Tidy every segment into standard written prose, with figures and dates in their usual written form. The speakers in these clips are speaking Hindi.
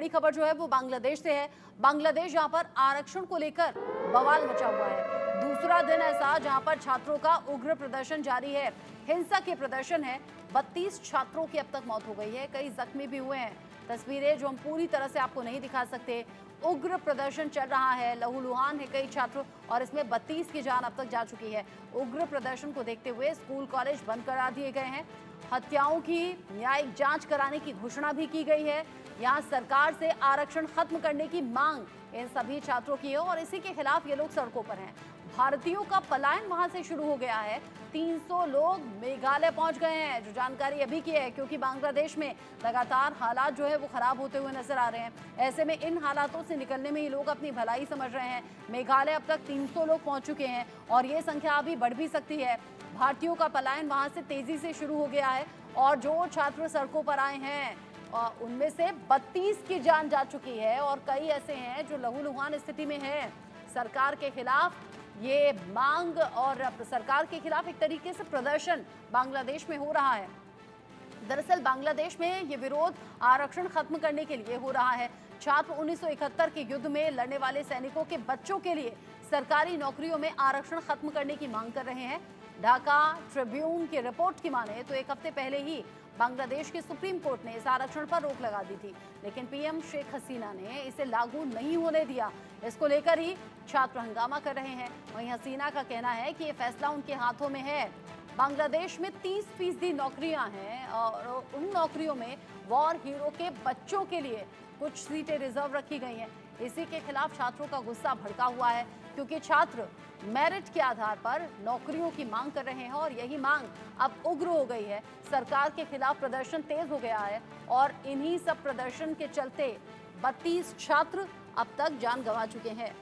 बड़ी खबर जो है वो बांग्लादेश से है। बांग्लादेश जहां पर आरक्षण को लेकर बवाल मचा हुआ है। दूसरा दिन ऐसा जहां पर छात्रों का उग्र प्रदर्शन जारी है। हिंसा के प्रदर्शन है। 32 छात्रों की अब तक मौत हो गई है, कई जख्मी भी हुए हैं। तस्वीरें जो हम पूरी तरह से आपको नहीं दिखा सकते। उग्र प्रदर्शन चल रहा है, लहूलुहान है कई छात्रों और इसमें 32 की जान अब तक जा चुकी है। उग्र प्रदर्शन को देखते हुए स्कूल कॉलेज बंद करा दिए गए हैं। हत्याओं की न्यायिक जांच कराने की घोषणा भी की गई है। यहाँ सरकार से आरक्षण खत्म करने की मांग इन सभी छात्रों की है और इसी के खिलाफ ये लोग सड़कों पर हैं। भारतीयों का पलायन वहां से शुरू हो गया है। 300 लोग मेघालय पहुंच गए हैं, जो जानकारी अभी की है, क्योंकि बांग्लादेश में लगातार हालात जो है वो खराब होते हुए नजर आ रहे हैं। ऐसे में इन हालातों से निकलने में ये लोग अपनी भलाई समझ रहे हैं। मेघालय अब तक 300 लोग पहुंच चुके हैं और ये संख्या अभी बढ़ भी सकती है। भारतीयों का पलायन वहां से तेजी से शुरू हो गया है और जो छात्र सड़कों पर आए हैं उनमें से 32 की जान जा चुकी है और कई ऐसे हैं जो लहूलुहान स्थिति में हैं। सरकार के खिलाफ ये मांग और सरकार के खिलाफ एक तरीके से प्रदर्शन बांग्लादेश में हो रहा है। दरअसल बांग्लादेश में ये विरोध आरक्षण खत्म करने के लिए हो रहा है। छात्र 1971 के युद्ध में लड़ने वाले सैनिकों के बच्चों के लिए सरकारी नौकरियों में आरक्षण खत्म करने की मांग कर रहे हैं। ढाका ट्रिब्यून की रिपोर्ट की माने तो एक हफ्ते पहले ही बांग्लादेश के सुप्रीम कोर्ट ने इस आरक्षण पर रोक लगा दी थी, लेकिन पीएम शेख हसीना ने इसे लागू नहीं होने दिया। इसको लेकर ही छात्र हंगामा कर रहे हैं। वहीं हसीना का कहना है कि ये फैसला उनके हाथों में है। बांग्लादेश में 30% नौकरियां हैं और उन नौकरियों में वॉर हीरो के बच्चों के लिए कुछ सीटें रिजर्व रखी गई हैं। इसी के खिलाफ छात्रों का गुस्सा भड़का हुआ है, क्योंकि छात्र मेरिट के आधार पर नौकरियों की मांग कर रहे हैं और यही मांग अब उग्र हो गई है। सरकार के खिलाफ प्रदर्शन तेज हो गया है और इन्हीं सब प्रदर्शन के चलते 32 छात्र अब तक जान गंवा चुके हैं।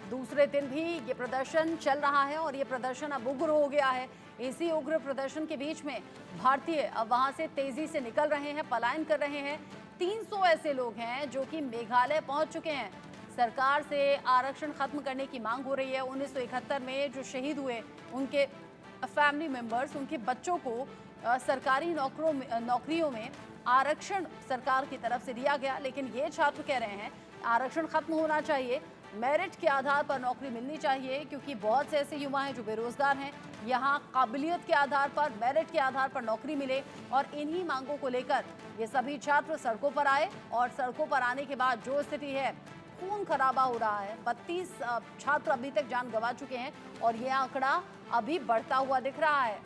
दूसरे दिन भी ये प्रदर्शन चल रहा है और ये प्रदर्शन अब उग्र हो गया है। इसी उग्र प्रदर्शन के बीच में भारतीय अब वहां से तेजी से निकल रहे हैं, पलायन कर रहे हैं। 300 ऐसे लोग हैं जो कि मेघालय पहुंच चुके हैं। सरकार से आरक्षण खत्म करने की मांग हो रही है। 1971 में जो शहीद हुए उनके फैमिली मेंबर्स, उनके बच्चों को सरकारी नौकरियों में आरक्षण सरकार की तरफ से दिया गया, लेकिन ये छात्र कह रहे हैं आरक्षण खत्म होना चाहिए, मेरिट के आधार पर नौकरी मिलनी चाहिए, क्योंकि बहुत से ऐसे युवा हैं जो बेरोजगार हैं। यहाँ काबिलियत के आधार पर, मेरिट के आधार पर नौकरी मिले और इन्हीं मांगों को लेकर ये सभी छात्र सड़कों पर आए और सड़कों पर आने के बाद जो स्थिति है, खून खराबा हो रहा है। 32 छात्र अभी तक जान गंवा चुके हैं और ये आंकड़ा अभी बढ़ता हुआ दिख रहा है।